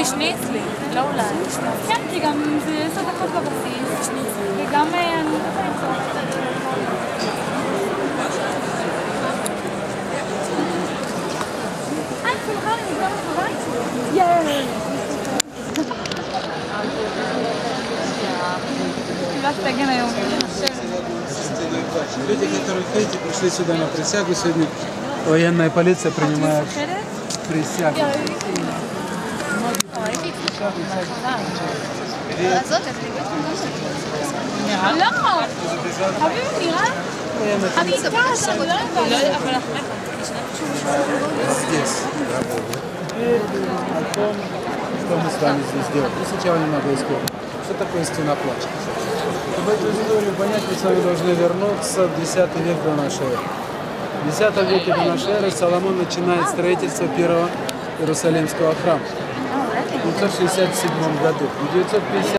תשני אצלי, לא אולי. כן, כי גם זה 10 דקות בבסיס, וגם אני לא יכולה למצוא. סליחה, אני נגמר לך בבית? יאיי! קיבלת תגן היום. Люди, которые в Хаити пришли сюда на присягу, сегодня военная полиция принимает присягу. לא! חביבי, נראה? אני איתך, אני לא יודעת. אבל אחריך. Здесь. Теперь о том, что мы с вами здесь делаем. И сначала немного истории. Что такое стена плача? Чтобы эту историю понять, мы с вами должны вернуться в X век до нашей эры. В X веке до нашей эры Соломон начинает строительство первого Иерусалимского храма в 967 году. В 950